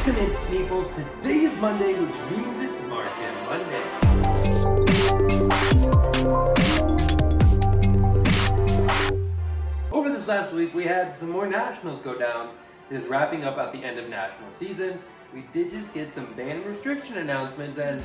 Welcome in, Sneeples. Today is Monday, which means it's Market Monday. Over this last week, we had some more nationals go down. It is wrapping up at the end of national season. We did just get some ban restriction announcements, and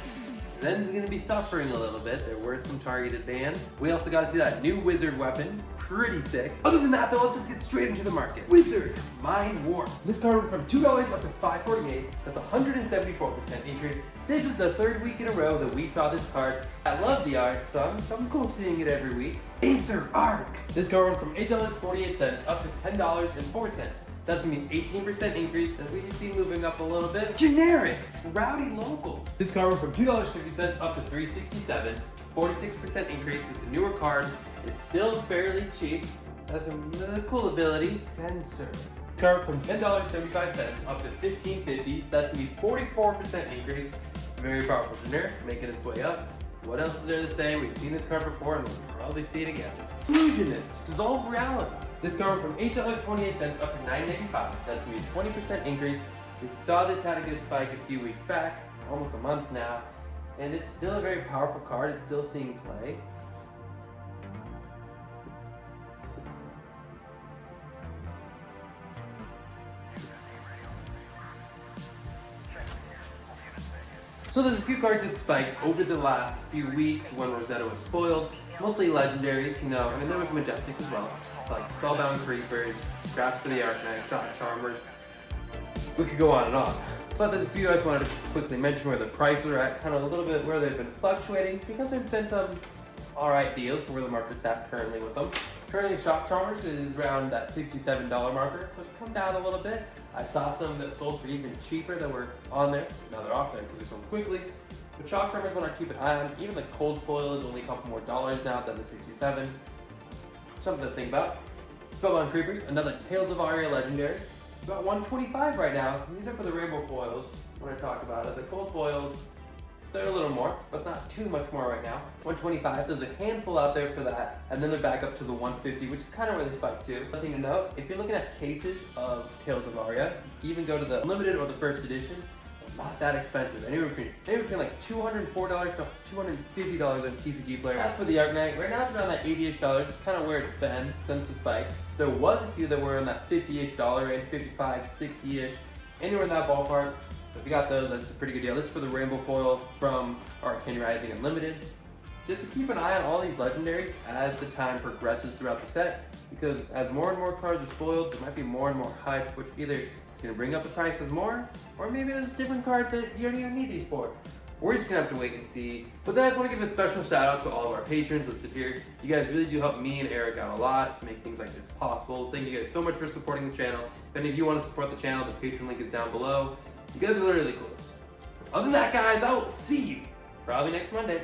Zen's going to be suffering a little bit. There were some targeted bans. We also got to see that new wizard weapon. Pretty sick. Other than that, though, let's just get straight into the market. Wizard Mind Warp. This card went from $2 up to $5.48. That's a 174% increase. This is the third week in a row that we saw this card. I love the art, so I'm cool seeing it every week. Aether Arc. This card went from $8.48 up to $10.04. That's gonna be an 18% increase, and we see moving up a little bit. Generic Rowdy Locals. This card went from $2.50 up to $3.67. 46% increase. It's a newer card. It's still fairly cheap. Has some cool ability. Fencer. Card from $10.75 up to $15.50. That's gonna be 44% increase. Very powerful generic, making its way up. What else is there to say? We've seen this card before, and we'll probably see it again. Illusionist. Dissolve Reality. This card went from $8.28 up to $9.95. That's gonna be a 20% increase. We saw this had a good spike a few weeks back, almost a month now, and it's still a very powerful card. It's still seeing play. So there's a few cards that spiked over the last few weeks when Rosetta was spoiled. Mostly legendaries, you know, I mean there was Majestic as well. Like Spellbound Creepers, Grasp for the Arknight, Shock Charmers. We could go on and on. But there's a few I just wanted to quickly mention where the prices are at, kind of a little bit where they've been fluctuating, because there's been some alright deals for where the market's at currently with them. Currently Shock Charmers is around that $67 marker, so it's come down a little bit. I saw some that sold for even cheaper that were on there. Now they're off there because they sold quickly. But Shock Charmers one I keep an eye on. Even the cold foil is only a couple more dollars now than the 67. Something to think about. Spellbound Creepers, another Tales of Aria legendary. About 125 right now. These are for the rainbow foils when I talk about it. The cold foils, they're a little more, but not too much more right now. 125, there's a handful out there for that, and then they're back up to the 150, which is kind of where they spike to. One thing to note, if you're looking at cases of Tales of Aria, even go to the limited or the first edition, they're not that expensive. Anywhere between like $204 to $250 on TCG players. As for the Arknight, right now it's around that $80-ish. It's kind of where it's been since the spike. There was a few that were in that $50-ish range, 55, 60-ish, anywhere in that ballpark. So if you got those, that's a pretty good deal. This is for the rainbow foil from Arcane Rising Unlimited. Just to keep an eye on all these legendaries as the time progresses throughout the set, because as more and more cards are spoiled, there might be more and more hype, which either is going to bring up the prices more, or maybe there's different cards that you don't even need these for. We're just going to have to wait and see. But then I just want to give a special shout out to all of our patrons listed here. You guys really do help me and Eric out a lot, make things like this possible. Thank you guys so much for supporting the channel. If any of you want to support the channel, the Patreon link is down below. You guys are literally the coolest. Other than that, guys, I will see you probably next Monday.